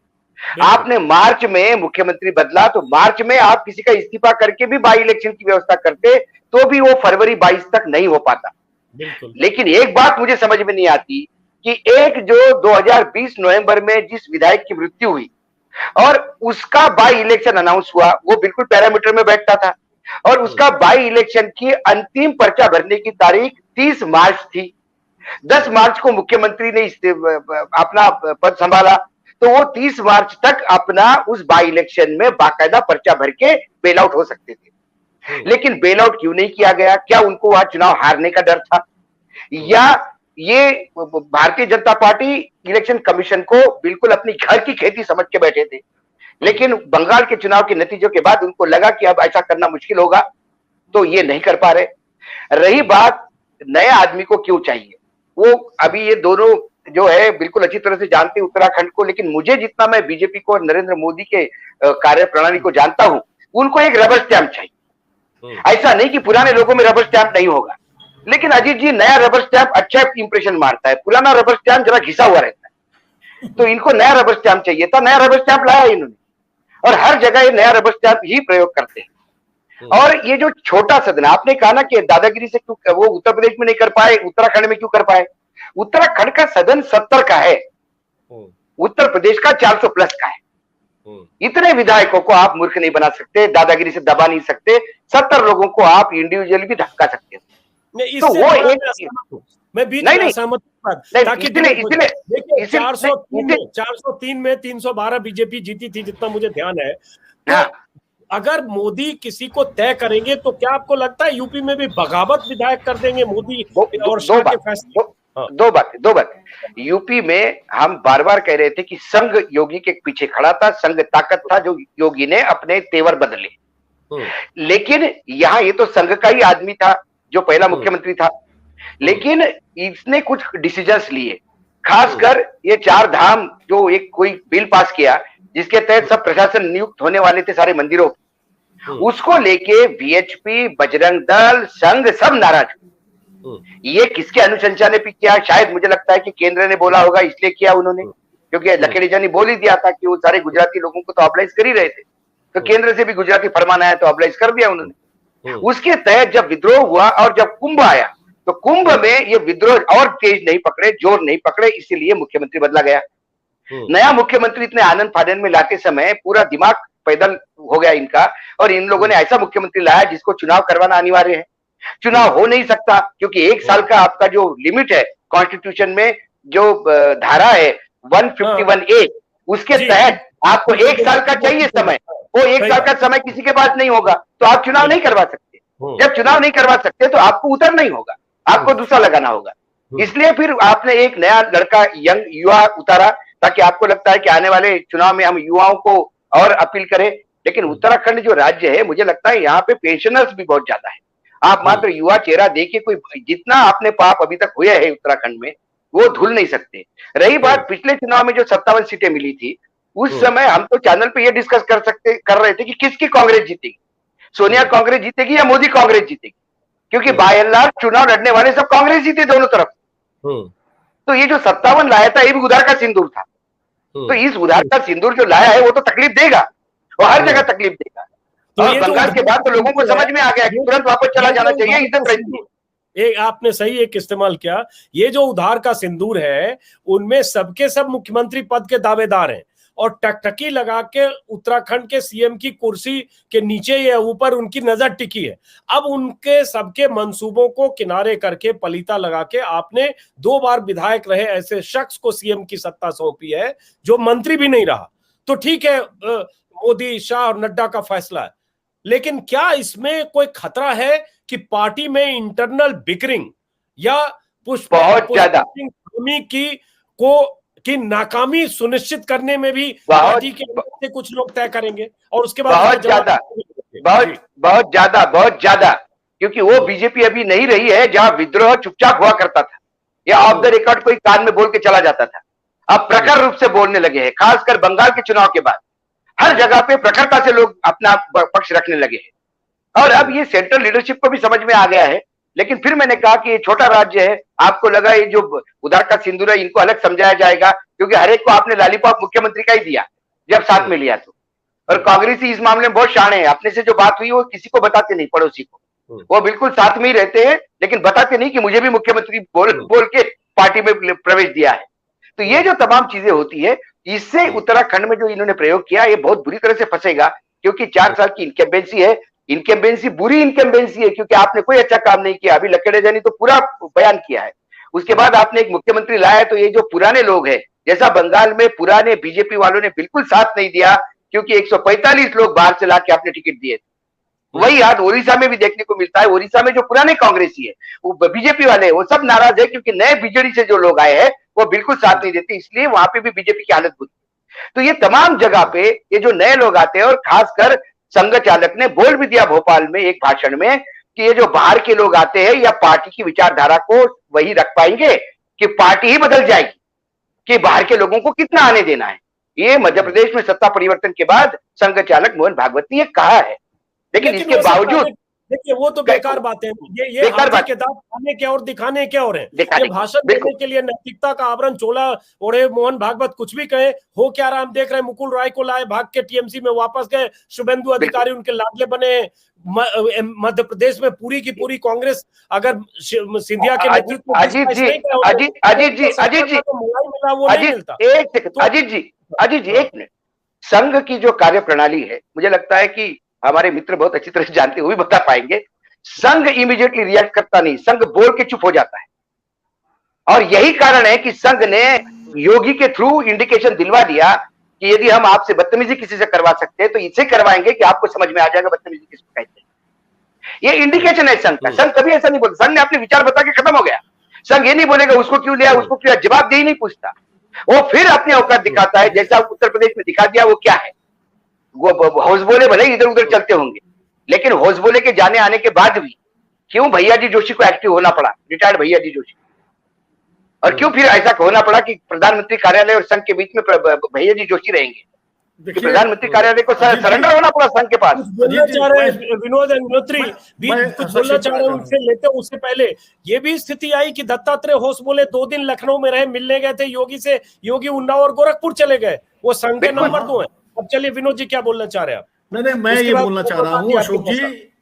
D: आपने मार्च में मुख्यमंत्री बदला, तो मार्च में आप किसी का इस्तीफा करके भी बाई इलेक्शन की व्यवस्था करते, तो भी वो फरवरी 22 तक नहीं हो पाता। लेकिन एक बात मुझे समझ में नहीं आती कि एक जो 2020 नवंबर में जिस विधायक की मृत्यु हुई और उसका बाई इलेक्शन अनाउंस हुआ, वो बिल्कुल पैरामीटर में बैठता था, और उसका बाई इलेक्शन की अंतिम पर्चा भरने की तारीख 30 मार्च थी। 10 मार्च को मुख्यमंत्री ने अपना पद संभाला, तो वो 30 मार्च तक अपना उस बाई इलेक्शन में बाकायदा पर्चा भर के बेल आउट हो सकते थे। लेकिन बेल आउट क्यों नहीं किया गया? क्या उनको वहां चुनाव हारने का डर था, या ये Bharatiya Janata party election commission को बिल्कुल अपनी घर की खेती समझ के बैठे थे? लेकिन बंगाल के चुनाव के नतीजों के बाद उनको लगा कि अब ऐसा करना मुश्किल होगा, तो ये नहीं कर पा रहे। रही बात नए आदमी को क्यों चाहिए, वो अभी ये दोनों जो है बिल्कुल अच्छी तरह से जानते हैं उत्तराखंड को, लेकिन मुझे जितना मैं बीजेपी को और नरेंद्र मोदी के कार्य प्रणाली को जानता हूं, उनको एक रबर स्टैंप चाहिए। ऐसा नहीं कि पुराने लोगों में रबर स्टैंप नहीं होगा, लेकिन अजीत जी, नया रबर स्टैंप अच्छा इंप्रेशन मारता है, पुराना रबर स्टैंप जरा घिसा हुआ रहता है। तो इनको नया रबर स्टैंप चाहिए था, नया रबर स्टैंप लाया इन्होंने, और हर जगह ये नया रबर स्टैंप ही प्रयोग करते हैं। और ये जो छोटा सदन, आपने कहा ना कि दादागिरी से क्यों वो उत्तर प्रदेश में नहीं कर पाए, उत्तराखंड में क्यों कर पाए? उत्तराखंड का सदन 70 का है, उत्तर प्रदेश का 400 प्लस का है। इतने विधायकों को आप मूर्ख नहीं बना सकते, दादागिरी से दबा नहीं सकते। 70 लोगों को आप इंडिविजुअली भी धक्का सकते हैं। तो वो एक
A: मैं बीच में सहमत हूं, ताकि 403 में 312 बीजेपी जीती थी, जितना मुझे ध्यान है। तो अगर मोदी किसी को तय करेंगे, तो क्या आपको लगता है यूपी में भी बगावत विधायक कर देंगे मोदी और शाह के फैसले? हाँ।
D: दो बातें। यूपी में हम बार बार कह रहे थे कि संघ योगी के पीछे खड़ा था, संघ ताकत था जो योगी ने अपने तेवर बदले। लेकिन यहाँ ये तो संघ का ही आदमी था जो पहला मुख्यमंत्री था, लेकिन इसने कुछ डिसीजंस लिए, खासकर ये 4 धाम जो एक कोई बिल पास किया जिसके तहत सब प्रशासन नियुक्त होने वाले थे सारे मंदिरों, उसको लेके वीएचपी, बजरंग दल, संघ सब नाराज। ये किसके अनुशंसा ने किया? शायद मुझे लगता है कि केंद्र ने बोला होगा इसलिए किया उन्होंने, क्योंकि लखेड़ीजा ने बोल ही दिया था कि वो सारे गुजराती लोगों को तो ऑब्लाइज कर ही रहे थे, तो केंद्र से भी गुजराती फरमान आया तो ऑब्लाइज कर दिया उन्होंने। उसके तहत जब विद्रोह हुआ और जब कुंभ आया तो कुंभ में ये विद्रोह और तेज नहीं पकड़े, जोर नहीं पकड़े, इसीलिए मुख्यमंत्री बदला गया। नया मुख्यमंत्री इतने आनंद फानन में लाते समय पूरा दिमाग पैदल हो गया इनका, और इन लोगों ने ऐसा मुख्यमंत्री लाया जिसको चुनाव करवाना अनिवार्य है। चुनाव हो नहीं सकता क्योंकि 1 साल का आपका जो लिमिट है कॉन्स्टिट्यूशन में, जो धारा है 151A, उसके तहत आपको 1 साल का चाहिए समय। वो 1 साल का समय किसी के पास नहीं होगा तो आप चुनाव नहीं करवा सकते। जब चुनाव नहीं करवा सकते तो आपको उतरना ही होगा, आपको दूसरा लगाना होगा। इसलिए फिर आपने एक नया लड़का, यंग युवा उतारा, ताकि आपको लगता है कि आने वाले चुनाव में हम युवाओं को और अपील करें। लेकिन उत्तराखंड जो राज्य है, मुझे लगता है यहाँ पे पेंशनर्स भी बहुत ज्यादा है। आप मात्र युवा चेहरा देखिए, कोई जितना आपने पाप अभी तक हुए हैं उत्तराखंड में वो धुल नहीं सकते। रही बात पिछले चुनाव में जो 57 सीटें मिली थी, उस समय हम तो चैनल पे ये डिस्कस कर रहे थे कि किसकी कांग्रेस जीतेगी, सोनिया कांग्रेस जीतेगी या मोदी कांग्रेस जीतेगी, क्योंकि बाय एंड लार्ज चुनाव लड़ने वाले सब कांग्रेस जीते दोनों तरफ। तो ये जो 57 लाया था ये भी उधार का सिंदूर था। तो इस उधार का सिंदूर जो लाया है वो तो तकलीफ देगा, वो हर जगह तकलीफ देगा। और बंगाल के बाद तो लोगों को समझ में आ गया कि तुरंत वापस चला जाना चाहिए, इज्जत रहती है।
A: एक आपने सही एक इस्तेमाल किया, ये जो उधार का सिंदूर है उनमें सबके सब मुख्यमंत्री पद के दावेदार हैं, और टकटकी लगा के उत्तराखंड के सीएम की कुर्सी के नीचे या ऊपर उनकी नजर टिकी है। अब उनके सबके मंसूबों को किनारे करके पलीता लगा के आपने 2 बार विधायक रहे ऐसे शख्स को सीएम की सत्ता सौंपी है जो मंत्री भी नहीं रहा। तो ठीक है, मोदी, शाह और नड्डा का फैसला है, लेकिन क्या इसमें कोई खतरा है कि पार्टी में इंटरनल बिकरिंग या की नाकामी सुनिश्चित करने में भी पार्टी के से कुछ लोग तय करेंगे? और उसके बाद
D: बहुत ज्यादा, क्योंकि वो बीजेपी अभी नहीं रही है जहां विद्रोह चुपचाप हुआ करता था या ऑफ द रिकॉर्ड कोई कान में बोल के चला जाता था। अब प्रखर रूप से बोलने लगे हैं, खासकर बंगाल के चुनाव के बाद हर जगह पे प्रखरता से लोग अपना पक्ष रखने लगे हैं। और अब ये सेंट्रल लीडरशिप को भी समझ में आ गया है। लेकिन फिर मैंने कहा कि ये छोटा राज्य है, आपको लगा ये जो उधार का सिंदूर है इनको अलग समझाया जाएगा, क्योंकि हर एक को आपने लॉलीपॉप मुख्यमंत्री का ही दिया जब साथ में लिया तो। और कांग्रेसी इस मामले में बहुत शाणे हैं, अपने से जो बात हुई वो किसी को बताते नहीं, पड़ोसी को। वो बिल्कुल साथ में ही रहते हैं लेकिन बताते नहीं कि मुझे भी मुख्यमंत्री बोल के पार्टी में प्रवेश दिया है। तो ये जो तमाम चीजें होती है, इससे उत्तराखंड में जो इन्होंने प्रयोग किया ये बहुत बुरी तरह से फंसेगा, क्योंकि 4 साल की इनकम्बेंसी है। इनकम्बेंसी बुरी इनकम्बेंसी है क्योंकि आपने कोई अच्छा काम नहीं किया। अभी लखेड़ीजा ने तो पूरा बयान किया है। उसके बाद आपने एक मुख्यमंत्री लाया, तो ये जो पुराने लोग हैं, जैसा बंगाल में पुराने बीजेपी वालों ने बिल्कुल साथ नहीं दिया, क्योंकि 145 लोग बाहर से लाके आपने टिकट दिए। वही हाथ ओडिशा में भी देखने को मिलता है। ओडिशा में जो पुराने कांग्रेसी है, वो बीजेपी वाले, वो सब नाराज है क्योंकि नए बीजेडी से जो लोग आए हैं वो बिल्कुल साथ नहीं देते, इसलिए वहां पे भी बीजेपी की हालत बुरी। तो ये तमाम जगह पे ये जो नए लोग आते हैं, और खासकर संघ चालक ने बोल भी दिया भोपाल में एक भाषण में कि ये जो बाहर के लोग आते हैं या पार्टी की विचारधारा को वही रख पाएंगे कि पार्टी ही बदल जाएगी, कि बाहर के लोगों को कितना आने देना है। ये मध्य प्रदेश में सत्ता परिवर्तन के बाद संघ चालक मोहन भागवत ने कहा है। लेकिन इसके बावजूद
A: देखिए वो तो बेकार बातें हैं, ये हाथी के दांत खाने के और दिखाने के और हैं। ये भाषण देने के लिए नैतिकता का आवरण चोला ओढ़े मोहन भागवत कुछ भी कहे, हो क्या रहा हम देख रहे हैं। मुकुल राय को लाए, भाग के टीएमसी में वापस गए, शुभेंदु अधिकारी उनके लाडले बने। मध्य प्रदेश में पूरी की पूरी कांग्रेस अगर सिंधिया के नेतृत्व
D: अजीत जी एक मिनट, संघ की जो कार्य प्रणाली है, मुझे लगता है कि हमारे मित्र बहुत अच्छी तरह से जानते हुए बता पाएंगे। संघ इमीडिएटली रिएक्ट करता नहीं, संघ बोल के चुप हो जाता है। और यही कारण है कि संघ ने योगी के थ्रू इंडिकेशन दिलवा दिया कि यदि हम आपसे बदतमीजी किसी से करवा सकते हैं तो इससे करवाएंगे कि आपको समझ में आ जाएगा बदतमीजी किसको कहते हैं। ये इंडिकेशन है संघ का। संघ कभी ऐसा नहीं बोलता, संघ ने अपने विचार बता के खत्म हो गया। संघ ये नहीं बोलेगा उसको क्यों लिया, उसको क्यों, जवाबदेही नहीं पूछता। वो फिर अपनी औकात दिखाता है, जैसा उत्तर प्रदेश में दिखा दिया। वो क्या है, वो हौस बोले भले इधर उधर चलते होंगे, लेकिन हौस बोले के जाने आने के बाद भी क्यों भैया जी जोशी को एक्टिव होना पड़ा, रिटायर्ड भैया जी जोशी, और क्यों फिर ऐसा होना पड़ा कि प्रधानमंत्री कार्यालय और संघ के बीच में भैया जी जोशी रहेंगे? कि प्रधानमंत्री कार्यालय को सरेंडर होना पड़ा संघ के पास।
A: बोलना चाह रहे हैं विनोद अग्निहोत्री भी कुछ बोलना चाह रहे हैं, उनसे लेते। उससे पहले ये भी स्थिति आई कि दत्तात्रेय होश बोले 2 दिन लखनऊ में रहे, मिलने गए थे योगी से, योगी उन्नाव और गोरखपुर चले गए, वो संघ के नंबर 2 है। अब चलिए विनोद जी क्या बोलना चाह रहे हैं आप?
C: नहीं, मैं ये बोलना चाह रहा हूँ,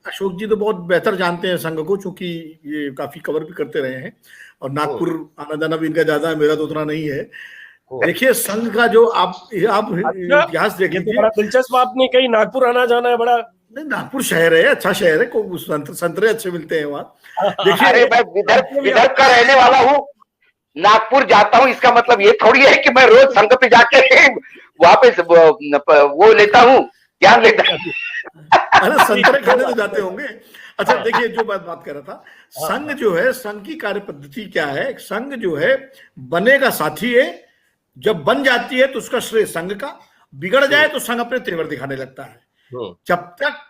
C: अशोक जी तो बहुत बेहतर जानते हैं संघ को, चूंकि ये काफी कवर भी करते रहे हैं और नागपुर आना जाना भी इनका ज्यादा है, मेरा तो उतना नहीं है। देखिए संघ का जो आप इतिहास देख लीजिए,
A: बड़ा दिलचस्प आपने कही, नागपुर आना जाना है बड़ा।
C: नहीं, नागपुर शहर है, अच्छा शहर है, संतरे अच्छे मिलते हैं वहाँ। देखिए
D: अरे मैं विदर्भ का रहने वाला हूँ, नागपुर जाता हूँ, इसका मतलब ये थोड़ी है कि मैं रोज संघ पे जाके वहां पे वो लेता हूँ, ध्यान लेता हूँ।
C: अरे संतरे खाने तो जाते होंगे। अच्छा देखिए, जो बात कर रहा था, संघ जो है, संघ की कार्य पद्धति क्या है, संघ जो है बनेगा साथी है, जब बन जाती है तो उसका श्रेय संघ का, बिगड़ जाए तो संघ अपने तेवर दिखाने लगता है। जब तक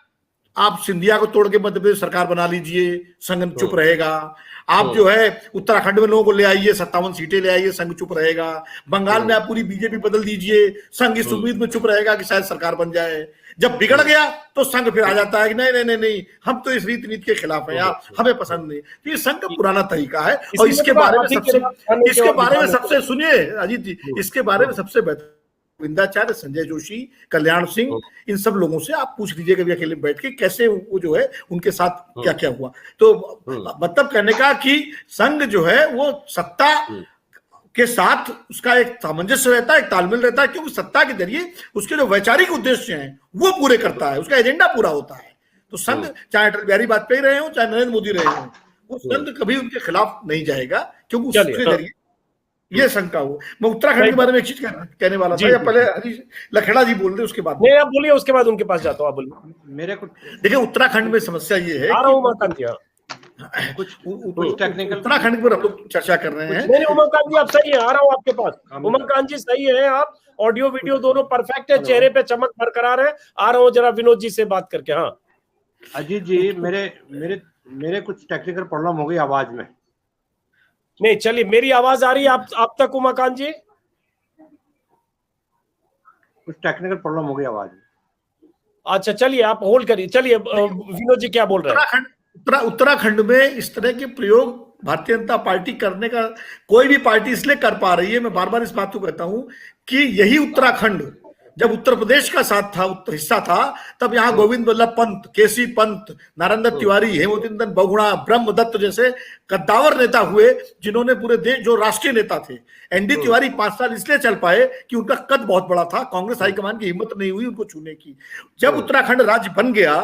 C: आप सिंधिया को तोड़ के मध्य प्रदेश सरकार बना लीजिए, संघ चुप रहेगा। आप जो है उत्तराखंड में लोगों को ले आइए, 57 सीटें ले आइए, संघ चुप रहेगा। बंगाल में आप पूरी बीजेपी बदल दीजिए, संघ इस उम्मीद में चुप रहेगा कि शायद सरकार बन जाए। जब बिगड़ गया तो संघ फिर आ जाता है कि नहीं नहीं नहीं, हम तो इस रीति नीति के खिलाफ हैं, हमें पसंद नहीं। तो ये संघ का पुराना तरीका है, और इसके बारे में सबसे सुनिए अजीत जी, इसके बारे में सबसे बेहतर गोविंदाचार्य, संजय जोशी, कल्याण सिंह, इन सब लोगों से आप पूछ लीजिएगा भी अकेले बैठ के कैसे वो जो है उनके साथ क्या क्या हुआ। तो मतलब कहने का कि संघ जो है वो सत्ता के साथ उसका एक सामंजस्य रहता है, एक तालमेल रहता है, क्योंकि सत्ता के जरिए उसके जो वैचारिक उद्देश्य हैं वो पूरे करता है, उसका एजेंडा पूरा होता है। तो संघ चाहे अटल बिहारी वाजपेयी रहे हो, चाहे नरेंद्र मोदी रहे हो, वो संघ कभी उनके खिलाफ नहीं जाएगा, क्योंकि उसके जरिए ये शंका हो। मैं उत्तराखंड के बारे में एक चीज कहने वाला था, या पहले हरीश लखेड़ा जी बोल रहे उसके बाद
A: नहीं आप बोलिए, उसके बाद उनके पास जाता हूँ। आप बोलिए।
C: मेरे को देखिए, उत्तराखंड में समस्या ये है, कुछ टेक्निकल उत्तराखंड पर हम लोग चर्चा कर रहे हैं।
A: नहीं उमाकांत जी आप सही है, आ रहा हूँ आपके पास। उमाकांत जी सही है, आप ऑडियो वीडियो दोनों परफेक्ट है, चेहरे पे चमक बरकरार है। आ रहा हूँ जरा विनोद जी से बात करके। हाँ
E: अजीत जी, मेरे कुछ टेक्निकल प्रॉब्लम हो गई आवाज में।
A: नहीं चलिए, मेरी आवाज आ रही है आप तक उमाकांत जी?
E: कुछ टेक्निकल प्रॉब्लम हो गई आवाज में।
A: अच्छा चलिए, आप होल्ड करिए। चलिए विनोद जी क्या बोल रहे हैं?
C: उत्तराखंड में इस तरह के प्रयोग भारतीय जनता पार्टी करने का कोई भी पार्टी इसलिए कर पा रही है, मैं बार बार इस बात को कहता हूं कि यही उत्तराखंड जब उत्तर प्रदेश का साथ था, हिस्सा था, तब यहाँ गोविंद वल्लभ पंत, केसी पंत, नारायण तिवारी, हेमचंद्र बहुगुणा, ब्रह्मदत्त जैसे कद्दावर नेता हुए, जिन्होंने पूरे देश, जो राष्ट्रीय नेता थे। एनडी तिवारी 5 साल इसलिए चल पाए कि उनका कद बहुत बड़ा था, कांग्रेस हाईकमान की हिम्मत नहीं हुई उनको छूने की। जब उत्तराखंड राज्य बन गया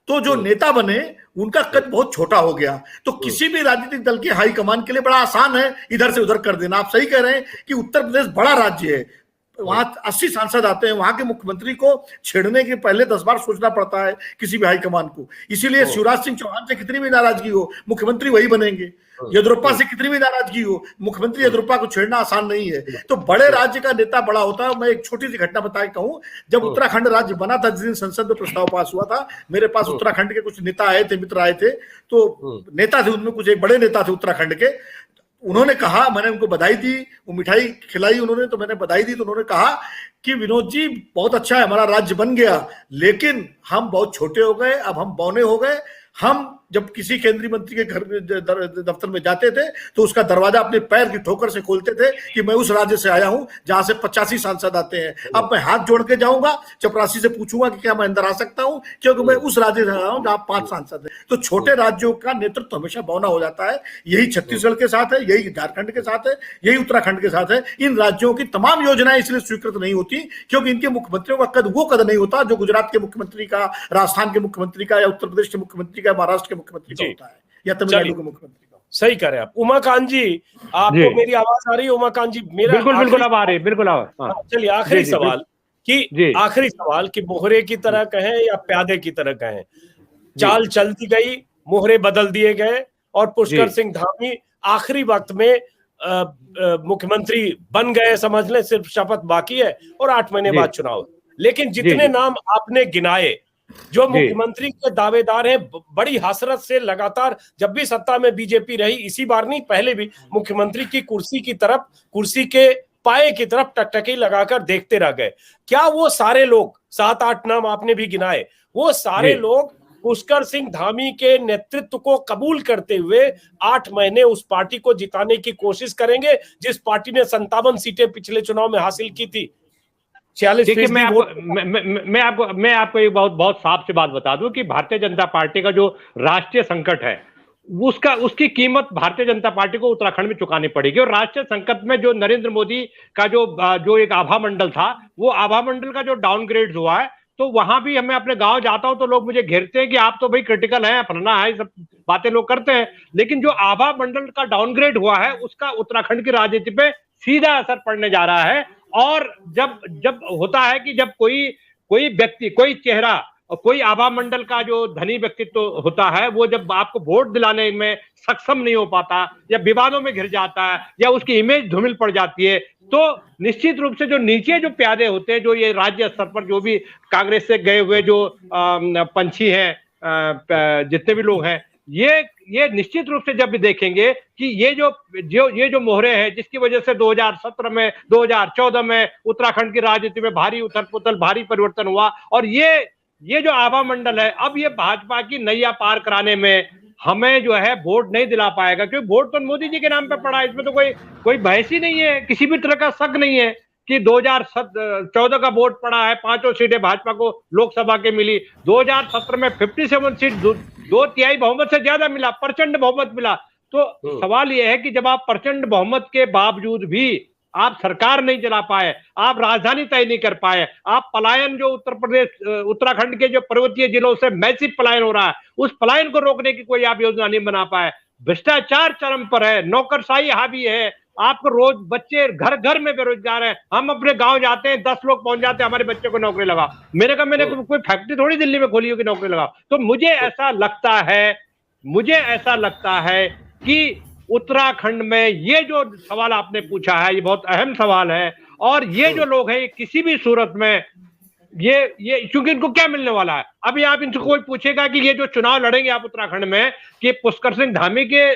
C: तो जो नेता बने उनका कद बहुत छोटा हो गया। तो किसी भी राजनीतिक दल के हाईकमान के लिए बड़ा आसान है इधर से उधर कर देना। आप सही कह रहे हैं कि उत्तर प्रदेश बड़ा राज्य है, वहां 80 सांसद आते हैं, वहां के मुख्यमंत्री को छेड़ने के पहले 10 बार सोचना पड़ता है किसी भी हाईकमान को। इसीलिए शिवराज सिंह चौहान से कितनी भी नाराजगी हो, मुख्यमंत्री वही बनेंगे। येदियुरप्पा से कितनी भी नाराजगी हो, मुख्यमंत्री येदियुरप्पा को छेड़ना आसान नहीं है। तो बड़े राज्य का नेता बड़ा होता है। मैं एक छोटी सी घटना बता के कहूं, जब उत्तराखंड राज्य बना था, जिस दिन संसद में प्रस्ताव पास हुआ था, मेरे पास उत्तराखंड के कुछ नेता आए थे, मित्र आए थे। तो नेता थे उनमें, कुछ एक बड़े नेता थे उत्तराखंड के। उन्होंने कहा, मैंने उनको बधाई दी, वो मिठाई खिलाई उन्होंने, तो मैंने बधाई दी। तो उन्होंने कहा कि विनोद जी बहुत अच्छा है, हमारा राज्य बन गया, लेकिन हम बहुत छोटे हो गए, अब हम बौने हो गए। हम जब किसी केंद्रीय मंत्री के घर दफ्तर में जाते थे तो उसका दरवाजा अपने पैर की ठोकर से खोलते थे कि मैं उस राज्य से आया हूं जहां से 85 सांसद आते हैं। अब मैं हाथ जोड़ के जाऊंगा, चपरासी से पूछूंगा कि क्या मैं अंदर आ सकता हूं, क्योंकि मैं उस राज्य से आया हूं जहां 5 सांसद हैं। तो छोटे राज्यों का नेतृत्व हमेशा बौना हो जाता है। यही छत्तीसगढ़ के साथ है, यही झारखंड के साथ है, यही उत्तराखंड के साथ है। इन राज्यों की तमाम योजनाएं इसलिए स्वीकृत नहीं होती क्योंकि इनके मुख्यमंत्रियों का कद वो कद नहीं होता जो गुजरात के मुख्यमंत्री का, राजस्थान के मुख्यमंत्री का, या उत्तर प्रदेश के मुख्यमंत्री का, महाराष्ट्र के मुख्यमंत्री का होता है, या तमिलनाडु के मुख्यमंत्री का।
A: सही कह रहे हैं आप। उमाकांत जी, आपको मेरी आवाज आ रही है? उमाकांत जी मेरा
B: बिल्कुल अब आ रही है, बिल्कुल आ।
A: चलिए आखिरी सवाल कि मोहरे की तरह कहें या प्यादे की तरह कहें, चाल चलती गई, मोहरे बदल दिए गए और पुष्कर सिंह धामी आखिरी वक्त में मुख्यमंत्री बन गए, समझ लें, सिर्फ शपथ बाकी है और 8 महीने बाद चुनाव। लेकिन जितने नाम आपने गिनाए जो मुख्यमंत्री के दावेदार हैं, बड़ी हसरत से लगातार जब भी सत्ता में बीजेपी रही, इसी बार नहीं पहले भी, मुख्यमंत्री की कुर्सी की तरफ, कुर्सी के पाए की तरफ टकटकी लगाकर देखते रह गए। क्या वो सारे लोग, 7-8 नाम आपने भी गिनाए, वो सारे लोग पुष्कर सिंह धामी के नेतृत्व को कबूल करते हुए 8 महीने उस पार्टी को जिताने की कोशिश करेंगे जिस पार्टी ने 57 सीटें पिछले चुनाव में हासिल की थी? 46%।
F: मैं आपको एक बहुत साफ सी बात बता दूं कि भारतीय जनता पार्टी का जो राष्ट्रीय संकट है उसकी कीमत भारतीय जनता पार्टी को उत्तराखंड में चुकानी पड़ेगी। और राष्ट्रीय संकट में जो नरेंद्र मोदी का जो एक आभा मंडल था, वो आभा मंडल का जो डाउनग्रेड हुआ है, तो वहां भी मैं अपने गांव जाता हूं तो लोग मुझे घेरते हैं कि आप तो भाई क्रिटिकल हैं, फलाना है, सब बातें लोग करते हैं। लेकिन जो आभा मंडल का डाउनग्रेड हुआ है उसका उत्तराखंड की राजनीति पे सीधा असर पड़ने जा रहा है। और जब होता है कि जब कोई व्यक्ति, कोई चेहरा, कोई आभा मंडल का जो धनी व्यक्तित्व होता है, वो जब आपको वोट दिलाने में सक्षम नहीं हो पाता या विवादों में घिर जाता है या उसकी इमेज धूमिल पड़ जाती है, तो निश्चित रूप से जो नीचे जो प्यादे होते हैं, जो ये राज्य स्तर पर जो भी कांग्रेस से गए हुए जो पंछी हैं, जितने भी लोग हैं, ये निश्चित रूप से जब भी देखेंगे कि ये जो मोहरे हैं जिसकी वजह से 2017 में, 2014 में उत्तराखंड की राजनीति में भारी उथल पुथल, भारी परिवर्तन हुआ, और ये जो आभा मंडल है, अब ये भाजपा की नैया पार कराने में हमें जो है वोट नहीं दिला पाएगा, क्योंकि वोट तो मोदी जी के नाम पे पड़ा है। इसमें तो कोई बहस ही नहीं है, किसी भी तरह का शक नहीं है कि 2014 का वोट पड़ा है, 5 सीटें भाजपा को लोकसभा के मिली, 2017 में 57 सीट 2/3 बहुमत से ज्यादा मिला, प्रचंड बहुमत मिला। तो सवाल यह है कि जब आप प्रचंड बहुमत के बावजूद भी आप सरकार नहीं चला पाए, आप राजधानी तय नहीं कर पाए, आप पलायन जो उत्तराखंड के जो पर्वतीय जिलों से मैसिव पलायन हो रहा है, उस पलायन को रोकने की कोई आप योजना नहीं बना पाए। भ्रष्टाचार चरम पर है, नौकरशाही हावी है, आपको रोज बच्चे घर घर में बेरोजगार हैं। हम अपने गांव जाते हैं, 10 लोग पहुंच जाते हैं, हमारे बच्चे को नौकरी लगा। मैंने कोई फैक्ट्री थोड़ी दिल्ली में खोली होगी नौकरी लगा। तो मुझे ऐसा लगता है कि उत्तराखंड में ये जो सवाल आपने पूछा है, ये बहुत अहम सवाल है। और ये जो लोग हैं, किसी भी सूरत में ये क्योंकि इनको क्या मिलने वाला है? अभी आप इनसे कोई पूछेगा कि ये जो चुनाव लड़ेंगे आप उत्तराखंड में, कि पुष्कर सिंह धामी के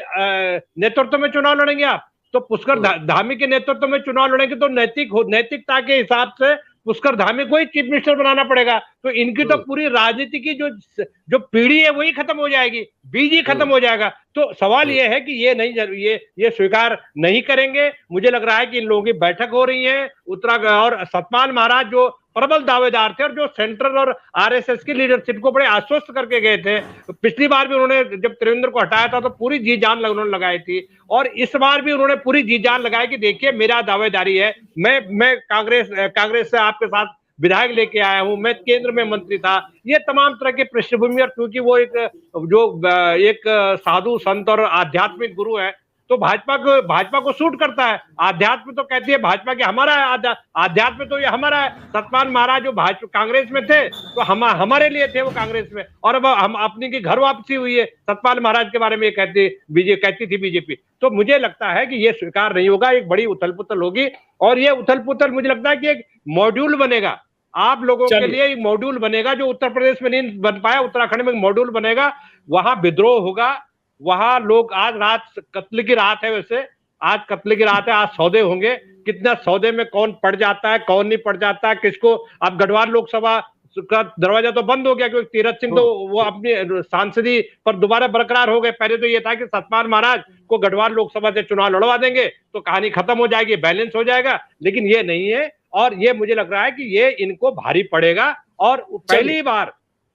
F: नेतृत्व में चुनाव लड़ेंगे आप, तो पुष्कर धामी के नेतृत्व में चुनाव लड़ेंगे तो नैतिकता के हिसाब से पुष्कर धामी को ही चीफ मिनिस्टर बनाना पड़ेगा। तो इनकी तो पूरी राजनीति की जो पीढ़ी है वही खत्म हो जाएगी, बीज ही खत्म हो जाएगा। तो सवाल ये है कि ये स्वीकार नहीं करेंगे। मुझे लग रहा है कि इन लोगों की बैठक हो रही है उत्तराखंड, और सतपाल महाराज जो प्रबल दावेदार थे और जो सेंट्रल और आरएसएस की लीडरशिप को बड़े आश्वस्त करके गए थे। पिछली बार भी उन्होंने जब त्रिवेंद्र को हटाया था तो पूरी जी जान उन्होंने लगाई थी, और इस बार भी उन्होंने पूरी जी जान लगाई कि देखिए मेरा दावेदारी है, मैं कांग्रेस से आपके साथ विधायक लेके आया हूं, मैं केंद्र में मंत्री था। ये तमाम तरह की पृष्ठभूमि, और क्योंकि वो एक साधु संत और आध्यात्मिक गुरु है, तो भाजपा को सूट करता है। आध्यात्म तो कहती है भाजपा की हमारा है, आध्यात्म तो ये हमारा है। सतपाल महाराज जो कांग्रेस में थे तो हमारे लिए थे वो कांग्रेस में, और अब हम अपनी की घर वापसी हुई है। सतपाल महाराज के बारे में ये कहती थी बीजेपी। तो मुझे लगता है कि ये स्वीकार नहीं होगा, एक बड़ी उथल पुथल होगी, और ये उथल पुथल मुझे लगता है कि एक मॉड्यूल बनेगा आप लोगों के लिए, एक मॉड्यूल बनेगा जो उत्तर प्रदेश में नहीं बन पाया, उत्तराखंड में एक मॉड्यूल बनेगा। वहां विद्रोह होगा, वहां लोग, आज रात कत्ल की रात है, वैसे आज कत्ल की रात है, आज सौदे होंगे। कितना सौदे में कौन पड़ जाता है, कौन नहीं पड़ जाता है, किसको। अब गढ़वाल लोकसभा का दरवाजा तो बंद हो गया क्योंकि तीरथ सिंह तो वो अपनी सांसदी पर दोबारा बरकरार हो गए। पहले तो ये था कि सतपाल महाराज को गढ़वाल लोकसभा से चुनाव लड़वा देंगे तो कहानी खत्म हो जाएगी, बैलेंस हो जाएगा, लेकिन ये नहीं है। और ये मुझे लग रहा है कि ये इनको भारी पड़ेगा, और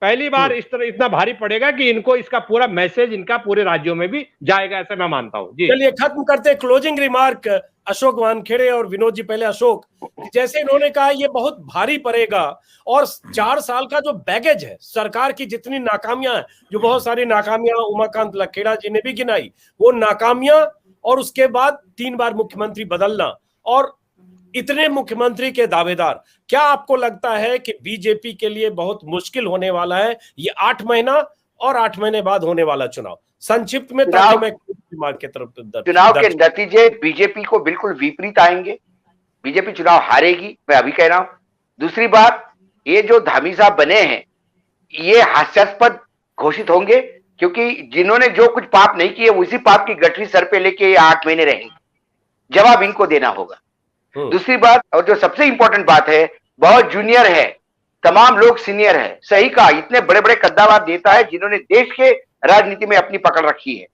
F: पहली बार इस तरह इतना भारी पड़ेगा कि इनको इसका पूरा मैसेज इनका पूरे राज्यों में भी जाएगा, ऐसा मैं मानता हूं। जी
A: चलिए खत्म करते हैं। क्लोजिंग रिमार्क अशोक वानखेड़े और विनोद जी। पहले अशोक, जैसे इन्होंने कहा ये बहुत भारी पड़ेगा, और 4 साल का जो बैगेज है, सरकार की जितनी नाकामियां हैं, जो बहुत सारी नाकामियां उमाकांत लखेड़ा जी ने भी गिनाई, वो नाकामियां, और उसके बाद 3 बार मुख्यमंत्री बदलना, और इतने मुख्यमंत्री के दावेदार, क्या आपको लगता है कि बीजेपी के लिए बहुत मुश्किल होने वाला है ये 8 महीना और 8 महीने बाद होने वाला चुनाव? संक्षिप्त में, ताकि मैं रिमार्क की तरफ
D: चुनाव के नतीजे बीजेपी को बिल्कुल विपरीत आएंगे। बीजेपी चुनाव हारेगी, मैं अभी कह रहा हूं। दूसरी बात, ये जो धामी साहब बने हैं ये हास्यास्पद घोषित होंगे, क्योंकि जिन्होंने जो कुछ पाप नहीं किए उसी पाप की गठरी सर पे लेके 8 महीने रहेंगे। जवाब इनको देना होगा। दूसरी बात, और जो सबसे इंपॉर्टेंट बात है, बहुत जूनियर है, तमाम लोग सीनियर है। सही कहा, इतने बड़े बड़े कद्दावर नेता है जिन्होंने देश के राजनीति में अपनी पकड़ रखी है।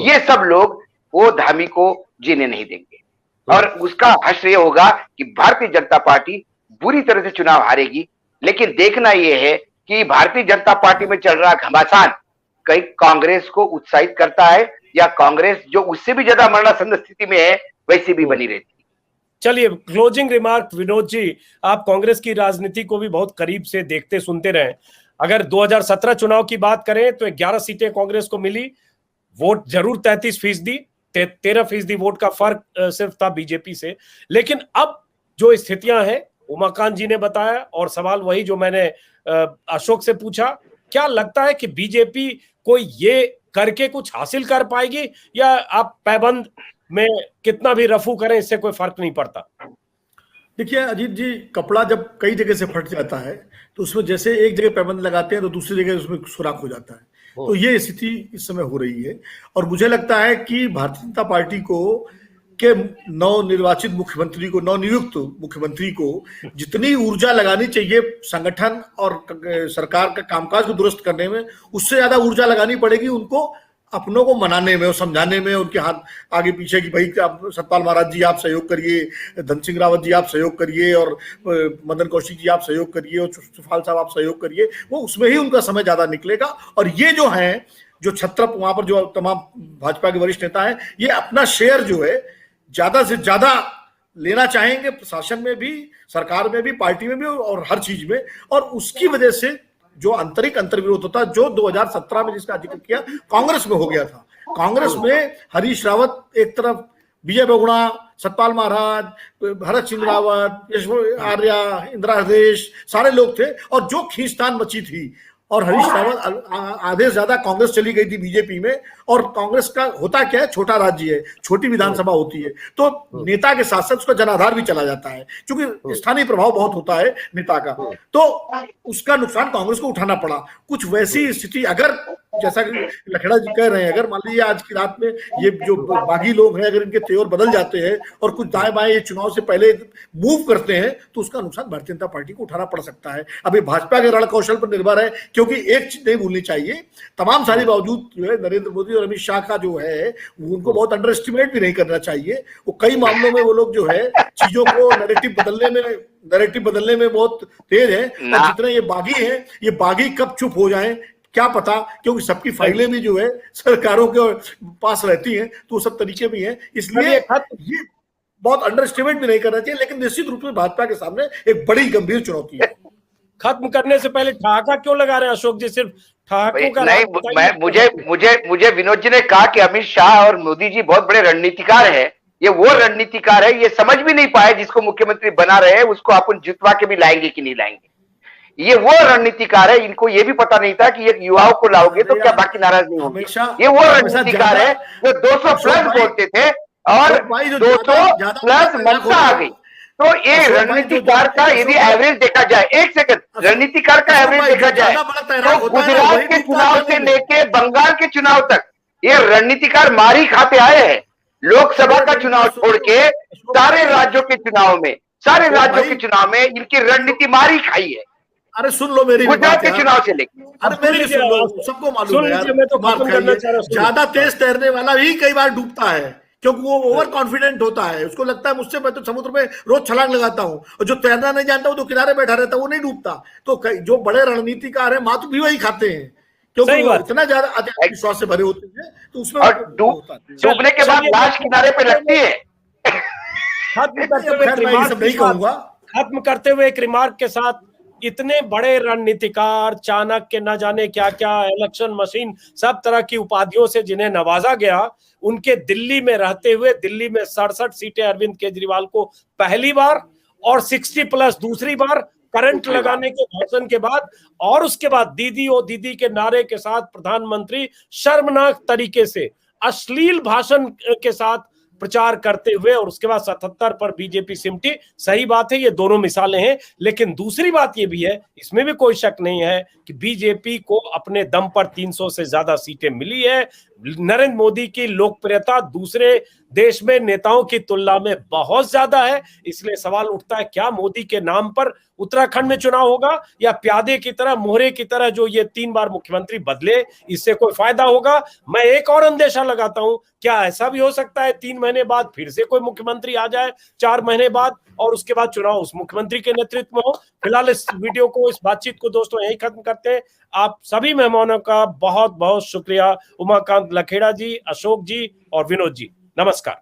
D: ये सब लोग वो धामी को जीने नहीं देंगे, और उसका हश्र ये होगा कि भारतीय जनता पार्टी बुरी तरह से चुनाव हारेगी। लेकिन देखना यह है कि भारतीय जनता पार्टी में चल रहा घमासान कहीं कांग्रेस को उत्साहित करता है, या कांग्रेस जो उससे भी ज्यादा मरणासन्न स्थिति में है वैसी भी बनी रहती है।
A: चलिए, क्लोजिंग रिमार्क विनोद जी, आप कांग्रेस की राजनीति को भी बहुत करीब से देखते सुनते रहे। अगर 2017 चुनाव की बात करें तो 11 सीटें कांग्रेस को मिली, वोट जरूर 33%, 13% वोट का फर्क सिर्फ था बीजेपी से। लेकिन अब जो स्थितियां हैं, उमाकांत जी ने बताया, और सवाल वही जो मैंने अशोक से पूछा, क्या लगता है कि बीजेपी को ये करके कुछ हासिल कर पाएगी, या आप पैबंद में कितना भी रफू करें इससे कोई फर्क नहीं पड़ता?
C: देखिए अजीत जी, कपड़ा जब कई जगह से फट जाता है तो उसमें जैसे एक जगह पैबंद लगाते हैं तो दूसरी जगह उसमें सुराख हो जाता है। तो ये स्थिति इस समय हो रही है, और मुझे लगता है कि भारतीय जनता पार्टी को के नवनिर्वाचित मुख्यमंत्री को, नवनियुक्त मुख्यमंत्री को जितनी ऊर्जा लगानी चाहिए संगठन और सरकार का कामकाज को दुरुस्त करने में, उससे ज्यादा ऊर्जा लगानी पड़ेगी उनको अपनों को मनाने में और समझाने में, उनके हाथ आगे पीछे की भाई सतपाल महाराज जी आप सहयोग करिए, धन सिंह रावत जी आप सहयोग करिए, और मदन कौशिक जी आप सहयोग करिए, और चुफाल साहब आप सहयोग करिए, वो उसमें ही उनका समय ज्यादा निकलेगा। और ये जो है, जो छत्रप वहां पर जो तमाम भाजपा के वरिष्ठ नेता हैं, ये अपना शेयर जो है ज्यादा से ज्यादा लेना चाहेंगे, प्रशासन में भी, सरकार में भी, पार्टी में भी, और हर चीज में। और उसकी वजह से जो आंतरिक अंतर्विरोध होता, जो 2017 में जिसका जिक्र किया, कांग्रेस में हो गया था। कांग्रेस में हरीश रावत एक तरफ, विजय बहुगुणा, सतपाल महाराज, भरत सिंह रावत, यशवंत आर्या, इंदिरा हृदय, सारे लोग थे, और जो खींचतान मची थी, और हरीश रावत आधे से ज्यादा कांग्रेस चली गई थी बीजेपी में। और कांग्रेस का होता क्या है, छोटा राज्य है, छोटी विधानसभा होती है, तो नेता के साथ साथ उसका जनाधार भी चला जाता है, क्योंकि स्थानीय प्रभाव बहुत होता है नेता का, तो उसका नुकसान कांग्रेस को उठाना पड़ा। कुछ वैसी स्थिति अगर, जैसा कि लखेड़ा जी कह रहे हैं, अगर मान लीजिए आज की रात में ये जो बागी लोग हैं, अगर इनके तेवर बदल जाते हैं और कुछ दाएं बाएं ये चुनाव से पहले मूव करते हैं, तो उसका नुकसान भारतीय जनता पार्टी को उठाना पड़ सकता है। अभी भाजपा के रण कौशल पर निर्भर है, क्योंकि एक चीज नहीं भूलनी चाहिए, तमाम सारी बावजूद जो है नरेंद्र मोदी और अमित शाह का जो है, उनको बहुत अंडर एस्टिमेट भी नहीं करना चाहिए। वो कई मामलों में वो लोग जो है चीजों को नैरेटिव बदलने में बहुत तेज है। और जितने ये बागी हैं, ये बागी कब चुप हो जाएं क्या पता, क्योंकि सबकी फाइलें भी जो है सरकारों के पास रहती हैं, तो सब तरीके भी हैं। इसलिए ये बहुत अंडर एस्टिमेट भी नहीं करना चाहिए, लेकिन निश्चित रूप से भाजपा के सामने एक बड़ी गंभीर चुनौती है।
A: खत्म करने से पहले ठहाका क्यों लगा रहे हैं अशोक जी? सिर्फ ठहाकों का
D: नहीं, मुझे विनोद जी ने कहा कि अमित शाह और मोदी जी बहुत बड़े रणनीतिकार है। ये वो रणनीतिकार है, ये समझ भी नहीं पाए जिसको मुख्यमंत्री बना रहे हैं उसको अपन जितवा के भी लाएंगे कि नहीं लाएंगे। ये वो रणनीतिकार है, इनको ये भी पता नहीं था कि ये युवाओं को लाओगे तो क्या बाकी नाराज नहीं होंगे। ये वो रणनीतिकार है जो 200 प्लस बोलते थे और 200 प्लस मनसा आ गई। तो ये रणनीतिकार का यदि एवरेज देखा जाए, एक सेकंड, रणनीतिकार का एवरेज देखा जाए तो गुजरात के चुनाव से लेके बंगाल के चुनाव तक ये रणनीतिकार मारी खाते आए हैं। लोकसभा का चुनाव छोड़ के सारे राज्यों के चुनाव में इनकी रणनीति मारी खाई है।
C: अरे सुन लो मेरी
D: गुजरात के चुनाव से लेके,
C: अरे मेरी सुन लो, सबको मालूम है यार, ज्यादा तेज तैरने वाला भी कई बार डूबता है, क्योंकि वो ओवर कॉन्फिडेंट होता है। उसको लगता है मुझसे, मैं तो समुद्र में रोज छलांग लगाता हूँ, और जो तैरना नहीं जानता वो तो किनारे बैठा रहता है, वो नहीं डूबता। तो जो बड़े रणनीतिकार है मात भी वही खाते हैं, क्योंकि वो इतना ज्यादा विश्वास से भरे होते हैं, तो उसमें
D: डूबने के बाद लाश किनारे पे लगती है।
A: खत्म करते हुए एक रिमार्क के साथ, इतने बड़े रणनीतिकार, चाणक्य, न जाने क्या क्या, इलेक्शन मशीन, सब तरह की उपाधियों से जिन्हें नवाजा गया, उनके दिल्ली में रहते हुए दिल्ली में 67 सीटें अरविंद केजरीवाल को पहली बार और 60 प्लस दूसरी बार करंट लगाने के भाषण के बाद और उसके बाद दीदी ओ दीदी के नारे के साथ प्रधानमंत्री शर्मनाक तरीके से अश्लील भाषण के साथ प्रचार करते हुए, और उसके बाद 77 पर बीजेपी सिमटी। सही बात है, ये दोनों मिसालें हैं, लेकिन दूसरी बात ये भी है, इसमें भी कोई शक नहीं है कि बीजेपी को अपने दम पर 300 से ज्यादा सीटें मिली है। नरेंद्र मोदी की लोकप्रियता दूसरे देश में नेताओं की तुलना में बहुत ज्यादा है। इसलिए सवाल उठता है, क्या मोदी के नाम पर उत्तराखंड में चुनाव होगा, या प्यादे की तरह, मोहरे की तरह जो ये 3 बार मुख्यमंत्री बदले, इससे कोई फायदा होगा? मैं एक और अंदेशा लगाता हूं, क्या ऐसा भी हो सकता है 3 महीने बाद फिर से कोई मुख्यमंत्री आ जाए, 4 महीने बाद, और उसके बाद चुनाव उस मुख्यमंत्री के नेतृत्व में हो? फिलहाल इस वीडियो को, इस बातचीत को दोस्तों यही खत्म करते हैं। आप सभी मेहमानों का बहुत बहुत शुक्रिया, उमाकांत लखेड़ा जी, अशोक जी और विनोद जी, नमस्कार।